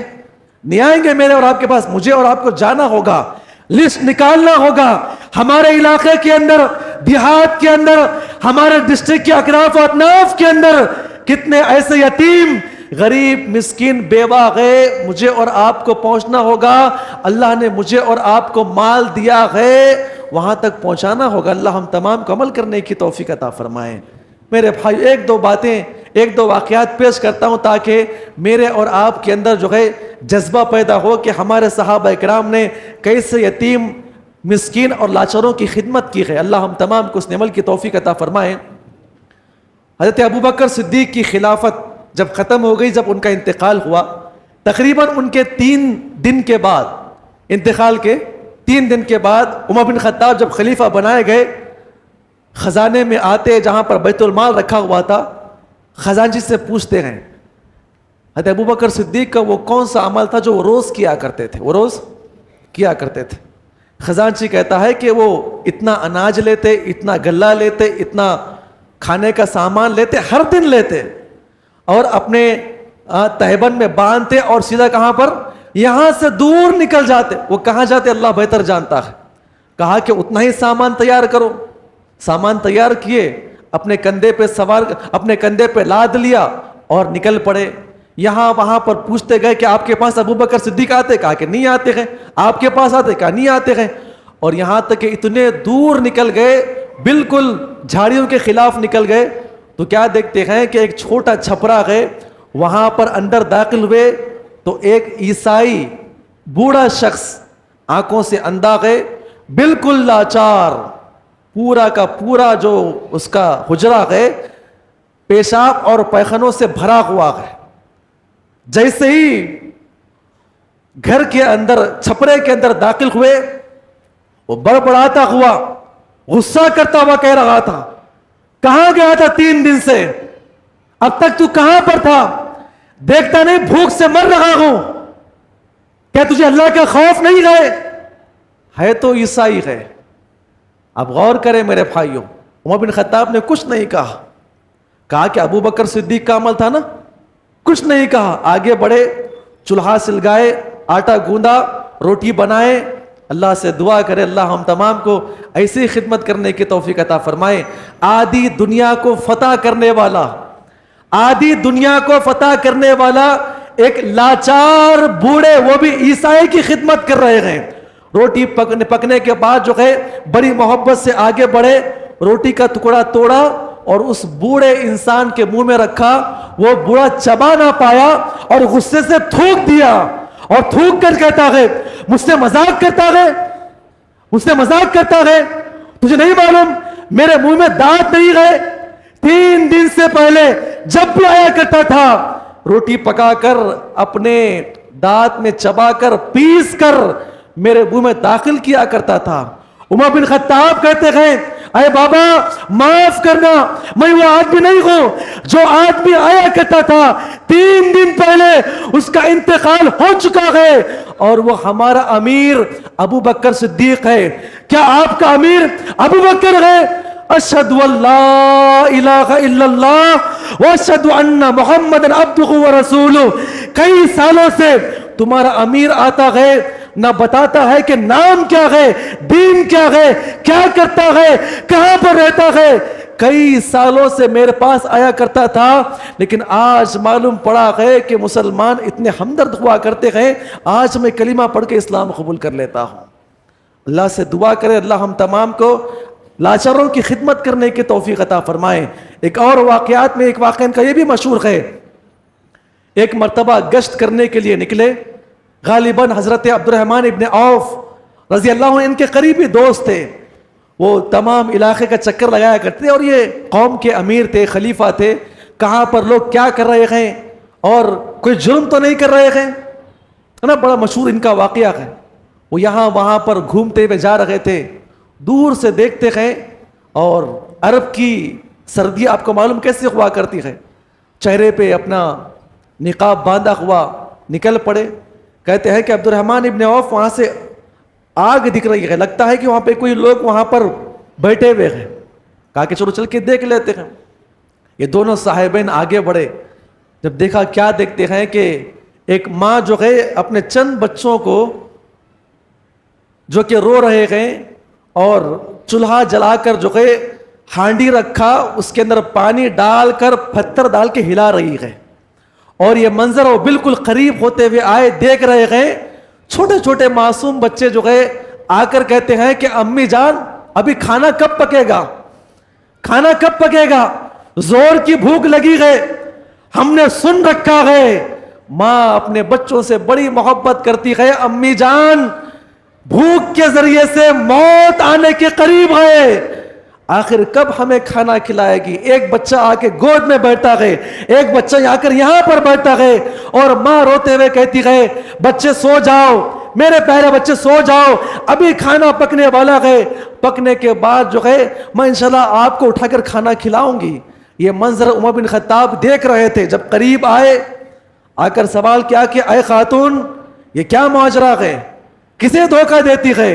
نہیں آئیں گے میرے اور آپ کے پاس. مجھے اور آپ کو جانا ہوگا، لسٹ نکالنا ہوگا. ہمارے علاقے کے اندر، دیہات کے اندر، ہمارے ڈسٹرکٹ کے اکراف و اطناف کے اندر کتنے ایسے یتیم، غریب، مسکین، بیوہ گئے، مجھے اور آپ کو پہنچنا ہوگا. اللہ نے مجھے اور آپ کو مال دیا ہے، وہاں تک پہنچانا ہوگا. اللہ ہم تمام کو عمل کرنے کی توفیق عطا فرمائیں. میرے بھائی ایک دو واقعات پیش کرتا ہوں تاکہ میرے اور آپ کے اندر جو ہے جذبہ پیدا ہو کہ ہمارے صحابہ اکرام نے کیسے یتیم، مسکین اور لاچاروں کی خدمت کی ہے. اللہ ہم تمام کو اس عمل کی توفیق عطا فرمائے. حضرت ابوبکر صدیق کی خلافت جب ختم ہو گئی، جب ان کا انتقال ہوا، تقریباً ان کے 3 دن کے بعد، انتقال کے 3 دن کے بعد عمر بن خطاب جب خلیفہ بنائے گئے، خزانے میں آتے جہاں پر بیت المال رکھا ہوا تھا، خزانچی سے پوچھتے ہیں حضرت ابوبکر صدیق کا وہ کون سا عمل تھا جو وہ روز کیا کرتے تھے. خزانچی کہتا ہے کہ وہ اتنا اناج لیتے، اتنا غلہ لیتے، اتنا کھانے کا سامان لیتے، ہر دن لیتے اور اپنے تہبند میں باندھتے اور سیدھا کہاں پر، یہاں سے دور نکل جاتے. وہ کہاں جاتے اللہ بہتر جانتا ہے. کہا کہ اتنا ہی سامان تیار کرو. سامان تیار کیے، اپنے کندھے پہ لاد لیا اور نکل پڑے. یہاں وہاں پر پوچھتے گئے کہ آپ کے پاس ابوبکر صدیق آتے؟ کہا کہ نہیں آتے ہیں. آپ کے پاس آتے؟ کہا نہیں آتے ہیں. اور یہاں تک کہ اتنے دور نکل گئے، بالکل جھاڑیوں کے خلاف نکل گئے، تو کیا دیکھتے ہیں کہ ایک چھوٹا چھپرا ہے، وہاں پر اندر داخل ہوئے تو ایک عیسائی بوڑھا شخص، آنکھوں سے اندھا ہے، بالکل لاچار، پورا کا پورا جو اس کا حجرہ ہے پیشاب اور پیخانوں سے بھرا ہوا ہے. جیسے ہی گھر کے اندر، چھپرے کے اندر داخل ہوئے، وہ بڑبڑاتا ہوا، غصہ کرتا ہوا کہہ رہا تھا، کہاں گیا تھا 3 دن سے؟ اب تک تو کہاں پر تھا؟ دیکھتا نہیں بھوک سے مر رہا ہوں. کیا تجھے اللہ کا خوف نہیں ہے تو عیسائی ہے. اب غور کریں میرے بھائیوں، عمر بن خطاب نے کچھ نہیں کہا کہ ابوبکر صدیق کا عمل تھا نا، کچھ نہیں کہا. آگے بڑھے، چولہا سلگائے، آٹا گوندا، روٹی بنائے. اللہ سے دعا کرے اللہ ہم تمام کو ایسی خدمت کرنے کی توفیق عطا فرمائے. آدھی دنیا کو فتح کرنے والا ایک لاچار بوڑھے، وہ بھی عیسائی کی خدمت کر رہے ہیں. روٹی پکنے کے بعد جو ہے بڑی محبت سے آگے بڑھے، روٹی کا ٹکڑا توڑا اور اس بوڑھے انسان کے منہ میں رکھا. وہ بوڑھا چبا نہ پایا اور غصے سے تھوک دیا، اور تھوک کر کہتا ہے مجھ سے مذاق کرتا ہے. تجھے نہیں معلوم میرے منہ میں دانت نہیں گئے؟ 3 دن سے پہلے جب بھی آیا کرتا تھا، روٹی پکا کر اپنے دانت میں چبا کر پیس کر میرے منہ میں داخل کیا کرتا تھا. عمر بن خطاب کہتے ہیں اے بابا معاف کرنا، میں وہ آدمی نہیں ہوں جو آدمی آیا کرتا تھا 3 دن پہلے اس کا انتقال ہو چکا ہے، اور وہ ہمارا امیر ابوبکر صدیق ہے. کیا آپ کا امیر ابوبکر ہے؟ اشہد ان لا الہ الا اللہ واشہد ان محمد عبدہ ورسولہ. کئی سالوں سے تمہارا امیر آتا ہے، نہ بتاتا ہے کہ نام کیا ہے، دین کیا ہے، کیا کرتا ہے، کہاں پر رہتا ہے. کئی سالوں سے میرے پاس آیا کرتا تھا، لیکن آج معلوم پڑا ہے کہ مسلمان اتنے ہمدرد ہوا کرتے ہیں، آج میں کلمہ پڑھ کے اسلام قبول کر لیتا ہوں. اللہ سے دعا کرے اللہ ہم تمام کو لاچاروں کی خدمت کرنے کی توفیق عطا فرمائے. ایک اور واقعات میں ایک واقعہ ان کا یہ بھی مشہور ہے. ایک مرتبہ گشت کرنے کے لیے نکلے، غالباً حضرت عبد الرحمن ابن عوف رضی اللہ عنہ ان کے قریبی دوست تھے. وہ تمام علاقے کا چکر لگایا کرتے اور یہ قوم کے امیر تھے، خلیفہ تھے. کہاں پر لوگ کیا کر رہے ہیں اور کوئی جرم تو نہیں کر رہے ہیں نا. بڑا مشہور ان کا واقعہ ہے. وہ یہاں وہاں پر گھومتے ہوئے جا رہے تھے، دور سے دیکھتے ہیں اور عرب کی سردی آپ کو معلوم کیسے ہوا کرتی ہے، چہرے پہ اپنا نقاب باندھا ہوا نکل پڑے. کہتے ہیں کہ عبد الرحمن ابن عوف وہاں سے آگ دکھ رہی ہے، لگتا ہے کہ وہاں پہ کوئی لوگ وہاں پر بیٹھے ہوئے ہیں. کہا کہ چلو چل کے دیکھ لیتے ہیں. یہ دونوں صاحبین آگے بڑھے. جب دیکھا کیا دیکھتے ہیں کہ ایک ماں جو ہے اپنے چند بچوں کو جو کہ رو رہے ہیں اور چولہا جلا کر جو ہے ہانڈی رکھا، اس کے اندر پانی ڈال کر پتھر ڈال کے ہلا رہی ہے. اور یہ منظر وہ بالکل قریب ہوتے ہوئے آئے، دیکھ رہے ہیں. چھوٹے چھوٹے معصوم بچے جو ہے آ کر کہتے ہیں کہ امی جان ابھی کھانا کب پکے گا، کھانا کب پکے گا. زور کی بھوک لگی ہے، ہم نے سن رکھا ہے، ماں اپنے بچوں سے بڑی محبت کرتی ہے، امی جان بھوک کے ذریعے سے موت آنے کے قریب ہے، آخر کب ہمیں کھانا کھلائے گی؟ ایک بچہ آ کے گود میں بیٹھتا ہے، ایک بچہ آ کر یہاں پر بیٹھتا ہے، اور ماں روتے ہوئے کہتی ہے بچے سو جاؤ، میرے پیارے بچے سو جاؤ، ابھی کھانا پکنے والا ہے، پکنے کے بعد جو ہے میں انشاءاللہ آپ کو اٹھا کر کھانا کھلاؤں گی۔ یہ منظر عمر بن خطاب دیکھ رہے تھے، جب قریب آئے، آ کر سوال کیا کہ اے خاتون یہ کیا ماجرا ہے، کسے دھوکہ دیتی ہے؟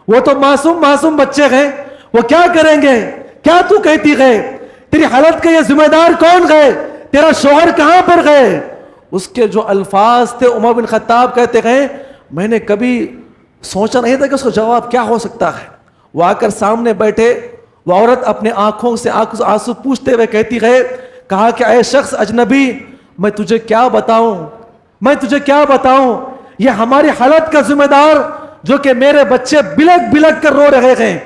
وہ تو معصوم بچے ہیں، وہ کیا کریں گے؟ کیا تو کہتی ہے؟ تیری حالت کا یہ ذمہ دار کون ہے؟ تیرا شوہر کہاں پر گئے؟ اس کے جو الفاظ تھے، عمر بن خطاب کہتے ہیں میں نے کبھی سوچا نہیں تھا کہ اس کو جواب کیا ہو سکتا ہے۔ وہ آ کر سامنے بیٹھے، وہ عورت اپنے آنکھوں سے آنسو پوچھتے ہوئے کہتی ہے، کہا کہ اے شخص اجنبی، میں تجھے کیا بتاؤں، یہ ہماری حالت کا ذمہ دار جو کہ میرے بچے بلک بلک کر رو رہے ہیں،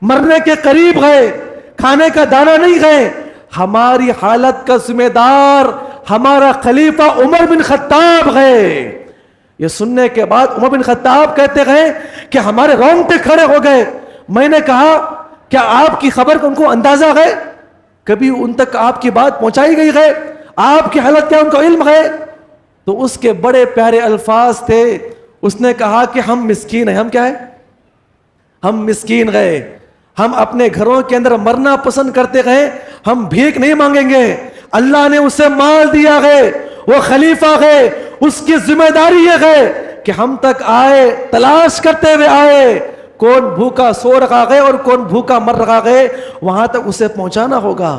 مرنے کے قریب گئے، کھانے کا دانہ نہیں گئے، ہماری حالت کا ذمہ دار ہمارا خلیفہ عمر بن خطاب ہے۔ یہ سننے کے بعد عمر بن خطاب کہتے ہیں کہ ہمارے رونگٹے کھڑے ہو گئے۔ میں نے کہا کیا آپ کی خبر کو ان کو اندازہ ہے؟ کبھی ان تک آپ کی بات پہنچائی گئی ہے؟ آپ کی حالت کیا ان کو علم ہے؟ تو اس کے بڑے پیارے الفاظ تھے، اس نے کہا کہ ہم مسکین ہیں۔ ہم کیا ہیں؟ ہم مسکین گئے، ہم اپنے گھروں کے اندر مرنا پسند کرتے گئے، ہم بھیک نہیں مانگیں گے، اللہ نے اسے مال دیا ہے، وہ خلیفہ ہے، اس کی ذمہ داری یہ ہے کہ ہم تک آئے، تلاش کرتے ہوئے آئے، کون بھوکا سو رہا ہے اور کون بھوکا مر رہا ہے، وہاں تک اسے پہنچانا ہوگا۔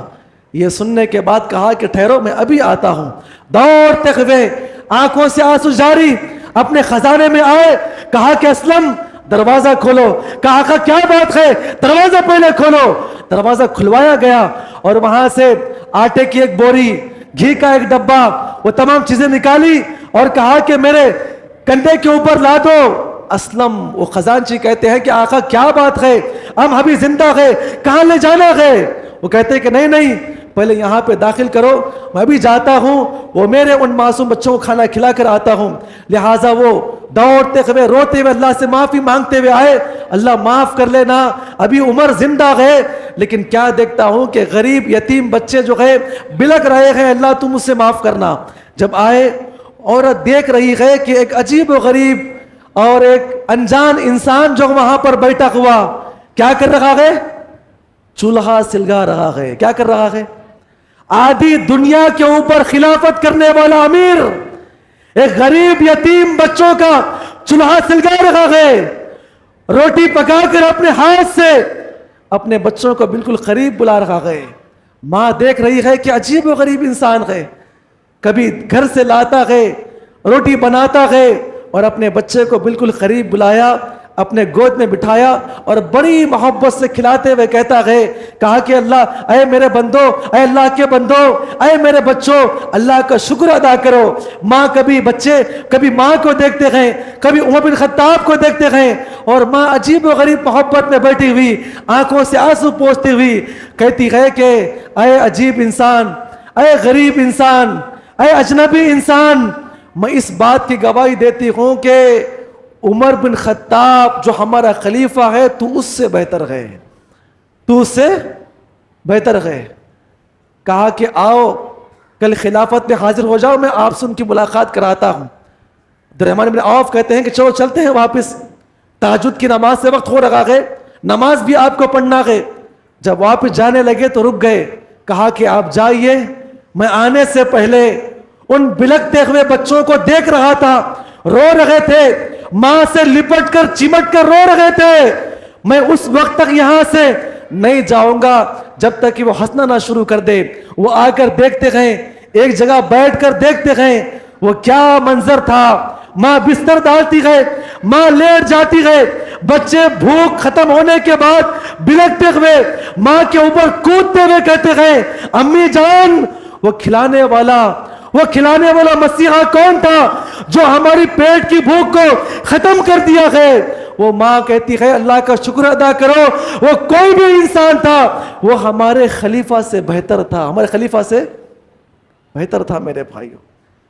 یہ سننے کے بعد کہا کہ ٹھہرو میں ابھی آتا ہوں۔ دوڑتے ہوئے آنکھوں سے آنسو جاری اپنے خزانے میں آئے، کہا کہ اسلم دروازہ کھولو، کہا کہ کیا بات ہے، دروازہ پہلے کھولو۔ دروازہ کھلوایا گیا اور وہاں سے آٹے کی ایک بوری، گھی کا ایک ڈبہ، وہ تمام چیزیں نکالی اور کہا کہ میرے کندھے کے اوپر لا دو۔ اسلم وہ خزانچی کہتے ہیں کہ آقا کیا بات ہے، ہم ابھی زندہ ہے، کہاں لے جانا ہے؟ وہ کہتے ہیں کہ نہیں پہلے یہاں پہ داخل کرو، میں ابھی جاتا ہوں، وہ میرے ان معصوم بچوں کو کھانا کھلا کر آتا ہوں۔ لہٰذا وہ دوڑتے ہوئے روتے ہوئے اللہ سے معافی مانگتے ہوئے آئے، اللہ معاف کر لینا، ابھی عمر زندہ ہے، لیکن کیا دیکھتا ہوں کہ غریب یتیم بچے جو ہے بلک رہے ہیں، اللہ تم اسے معاف کرنا۔ جب آئے، عورت دیکھ رہی ہے کہ ایک عجیب و غریب اور ایک انجان انسان جو وہاں پر بیٹھا ہوا کیا کر رہا ہے؟ چولہا سلگا رہا ہے۔ کیا کر رہا ہے؟ آدھی دنیا کے اوپر خلافت کرنے والا امیر ایک غریب یتیم بچوں کا چولہا سلگا رہا ہے، روٹی پکا کر اپنے ہاتھ سے اپنے بچوں کو بالکل قریب بلا رہا ہے۔ ماں دیکھ رہی ہے کہ عجیب و غریب انسان ہے، کبھی گھر سے لاتا ہے، روٹی بناتا ہے اور اپنے بچے کو بالکل قریب بلایا، اپنے گود میں بٹھایا اور بڑی محبت سے کھلاتے ہوئے کہتا ہے، کہا کہ اللہ اے میرے بندو، اے اللہ کے بندو، اے میرے بچوں، اللہ کا شکر ادا کرو۔ ماں کبھی ماں کو دیکھتے ہیں، کبھی عمر بن خطاب کو دیکھتے ہیں، اور ماں عجیب و غریب محبت میں بیٹھی ہوئی آنکھوں سے آنسو پوچھتی ہوئی کہتی ہے کہ اے عجیب انسان، اے غریب انسان، اے اجنبی انسان، میں اس بات کی گواہی دیتی ہوں کہ عمر بن خطاب جو ہمارا خلیفہ ہے تو اس سے بہتر ہے، تو اس سے بہتر ہے۔ کہا کہ آؤ کل خلافت میں حاضر ہو جاؤ، میں آپ سے ان کی ملاقات کراتا ہوں۔ عبدالرحمن بن عوف کہتے ہیں کہ چلو چلتے ہیں واپس، تہجد کی نماز سے وقت ہو رہا ہے، نماز بھی آپ کو پڑھنا ہے۔ جب واپس جانے لگے تو رک گئے، کہا کہ آپ جائیے، میں آنے سے پہلے ان بلکتے ہوئے بچوں کو دیکھ رہا تھا، رو رہے تھے، ماں سے لپٹ کر چمٹ کر رو رہے تھے، میں اس وقت تک یہاں سے نہیں جاؤں گا جب تک کہ وہ ہنسنا نہ شروع کر دے۔ وہ آ کر دیکھتے گئے، ایک جگہ بیٹھ کر دیکھتے گئے، وہ کیا منظر تھا، ماں بستر ڈالتی گئے، ماں لیٹ جاتی گئے، بچے بھوک ختم ہونے کے بعد بلکتے ہوئے ماں کے اوپر کودتے ہوئے کہتے گئے، امی جان وہ کھلانے والا مسیحا کون تھا جو ہماری پیٹ کی بھوک کو ختم کر دیا ہے؟ وہ ماں کہتی ہے اللہ کا شکر ادا کرو، وہ کوئی بھی انسان تھا وہ ہمارے خلیفہ سے بہتر تھا، ہمارے خلیفہ سے بہتر تھا۔ میرے بھائیوں،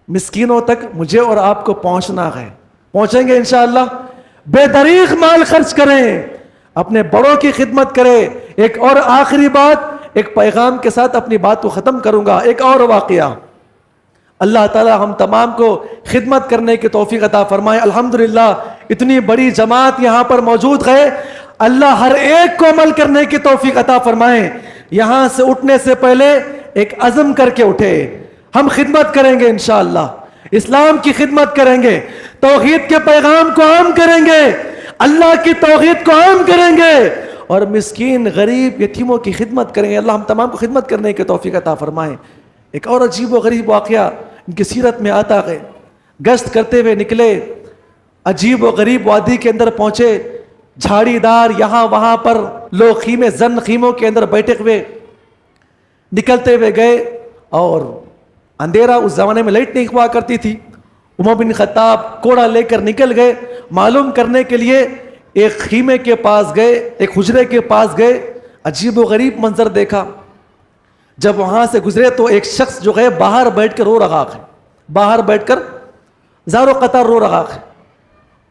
مسکینوں تک مجھے اور آپ کو پہنچنا ہے، پہنچیں گے انشاءاللہ۔ بے دریغ مال خرچ کریں، اپنے بڑوں کی خدمت کریں۔ ایک اور آخری بات، ایک پیغام کے ساتھ اپنی بات کو ختم کروں گا۔ ایک اور واقعہ، اللہ تعالی ہم تمام کو خدمت کرنے کی توفیق عطا فرمائے۔ الحمدللہ اتنی بڑی جماعت یہاں پر موجود ہے، اللہ ہر ایک کو عمل کرنے کی توفیق عطا فرمائے۔ یہاں سے اٹھنے سے پہلے ایک عزم کر کے اٹھے، ہم خدمت کریں گے انشاءاللہ، اسلام کی خدمت کریں گے، توحید کے پیغام کو عام کریں گے، اللہ کی توحید کو عام کریں گے، اور مسکین غریب یتیموں کی خدمت کریں گے۔ اللہ ہم تمام کو خدمت کرنے کی توفیق عطا فرمائے۔ ایک اور عجیب و غریب واقعہ ان کی سیرت میں آتا ہے، گشت کرتے ہوئے نکلے، عجیب و غریب وادی کے اندر پہنچے، جھاڑی دار یہاں وہاں پر لوگ خیمے زن خیموں کے اندر بیٹھے ہوئے، نکلتے ہوئے گئے، اور اندھیرا اس زمانے میں لائٹ نہیں ہوا کرتی تھی۔ عمر بن خطاب کوڑا لے کر نکل گئے، معلوم کرنے کے لیے ایک خیمے کے پاس گئے، ایک حجرے کے پاس گئے، عجیب و غریب منظر دیکھا۔ جب وہاں سے گزرے تو ایک شخص جو ہے باہر بیٹھ کر رو رہا ہے، باہر بیٹھ کر زار و قطار رو رہا ہے،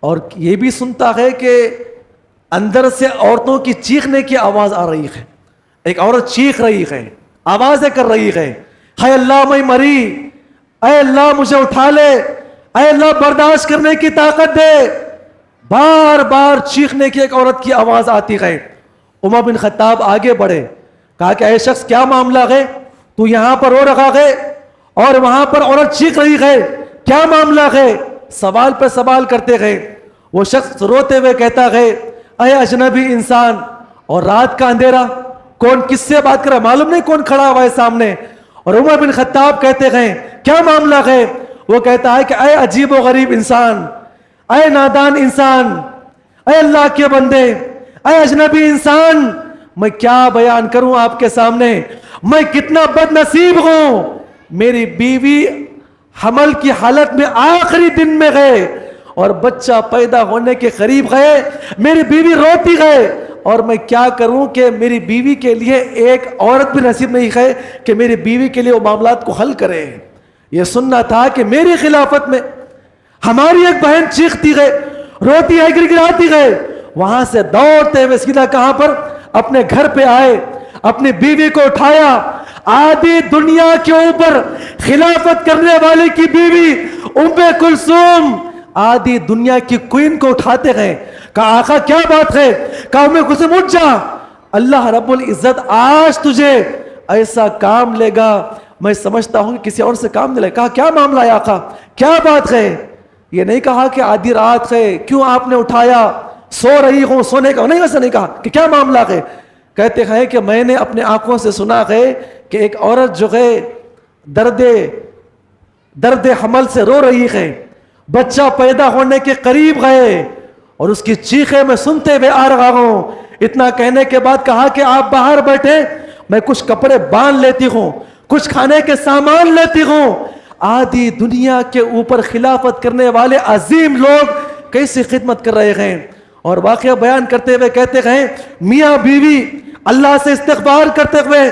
اور یہ بھی سنتا ہے کہ اندر سے عورتوں کی چیخنے کی آواز آ رہی ہے، ایک عورت چیخ رہی ہے، آوازیں کر رہی ہے، اے اللہ میں مری، اے اللہ مجھے اٹھا لے، اے اللہ برداشت کرنے کی طاقت دے۔ بار بار چیخنے کی ایک عورت کی آواز آتی ہے۔ عمر بن خطاب آگے بڑھے، کہا کہ اے شخص کیا معاملہ ہے، تو یہاں پر رو رہا ہے اور وہاں پر عورت چیخ رہی ہے، کیا معاملہ ہے؟ سوال پہ سوال کرتے گئے۔ وہ شخص روتے ہوئے کہتا ہے اے اجنبی انسان، اور رات کا اندھیرا، کون کس سے بات کر رہا ہے معلوم نہیں، کون کھڑا ہوا ہے سامنے۔ اور عمر بن خطاب کہتے ہیں کیا معاملہ ہے؟ وہ کہتا ہے کہ اے عجیب و غریب انسان، اے نادان انسان، اے اللہ کے بندے، اے اجنبی انسان، میں کیا بیان کروں آپ کے سامنے، میں کتنا بد نصیب ہوں۔ میری بیوی حمل کی حالت میں آخری دن میں گئے اور بچہ پیدا ہونے کے قریب گئے، میری بیوی روتی گئے، اور میں کیا کروں کہ میری بیوی کے لیے ایک عورت بھی نصیب نہیں ہے کہ میری بیوی کے لیے وہ معاملات کو حل کرے۔ یہ سننا تھا کہ میری خلافت میں ہماری ایک بہن چیختی گئے، روتی ہے، گڑگڑاتی گئے، وہاں سے دوڑتے ہوئے سیدھا کہاں پر اپنے گھر پہ آئے، اپنی بیوی کو اٹھایا۔ آدھی دنیا کے اوپر خلافت کرنے والے کی بیوی ام کلثوم آدھی دنیا کی کوئین کو اٹھاتے گئے۔ کہا آقا کیا بات ہے؟ کہا ام کلثوم اٹھ جا، اللہ رب العزت آج تجھے ایسا کام لے گا، میں سمجھتا ہوں کہ کسی اور سے کام نہیں لے گا۔ کہا کیا معاملہ ہے آقا، کیا بات ہے؟ یہ نہیں کہا کہ آدھی رات ہے کیوں آپ نے اٹھایا، سو رہی ہوں سونے کا نہیں، ویسا نہیں کہا کہ کیا معاملہ ہے۔ کہتے ہیں کہ میں نے اپنے آنکھوں سے سنا ہے کہ ایک عورت جو ہے درد حمل سے رو رہی ہے، بچہ پیدا ہونے کے قریب گئے، اور اس کی چیخیں میں سنتے ہوئے آ رہا ہوں۔ اتنا کہنے کے بعد کہا کہ آپ باہر بیٹھے، میں کچھ کپڑے باندھ لیتی ہوں، کچھ کھانے کے سامان لیتی ہوں۔ آدھی دنیا کے اوپر خلافت کرنے والے عظیم لوگ کیسی خدمت کر رہے ہیں۔ اور واقعہ بیان کرتے ہوئے کہتے ہیں میاں بیوی اللہ سے استغفار کرتے ہوئے،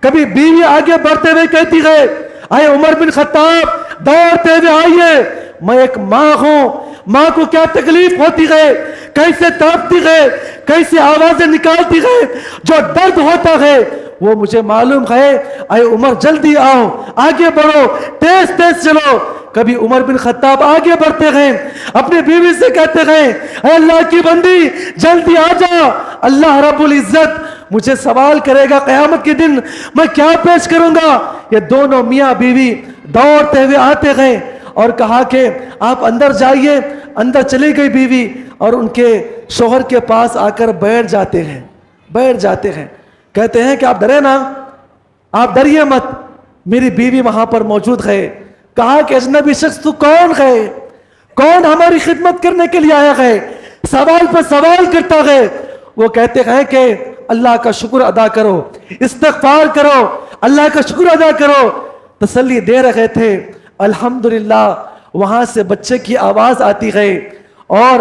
کبھی بیوی آگے بڑھتے ہوئے کہتی ہے اے عمر بن خطاب دوڑتے ہوئے آئیے، میں ایک ماں ہوں، ماں کو کیا تکلیف ہوتی ہے، کیسے تڑپتی ہے، کیسے آوازیں نکالتی ہے، جو درد ہوتا ہے وہ مجھے معلوم ہے۔ اے عمر جلدی آؤ، آگے بڑھو، تیز تیز چلو۔ کبھی عمر بن خطاب آگے بڑھتے گئے، اپنی بیوی سے کہتے گئے اے اللہ کی بندی جلدی آ جا، اللہ رب العزت مجھے سوال کرے گا قیامت کے دن، میں کیا پیش کروں گا۔ یہ دونوں میاں بیوی دوڑتے ہوئے آتے گئے اور کہا کہ آپ اندر جائیے۔ اندر چلی گئی بیوی اور ان کے شوہر کے پاس آ کر بیٹھ جاتے ہیں، کہتے ہیں کہ آپ ڈرے نا، آپ ڈریے مت، میری بیوی وہاں پر موجود ہے۔ کہا کہ اجنبی شخص تو کون ہے، کون ہماری خدمت کرنے کے لیے آیا ہے، سوال پر سوال کرتا ہے۔ وہ کہتے ہیں کہ اللہ کا شکر ادا کرو، استغفار کرو، اللہ کا شکر ادا کرو، تسلی دے رہے تھے۔ الحمدللہ وہاں سے بچے کی آواز آتی ہے اور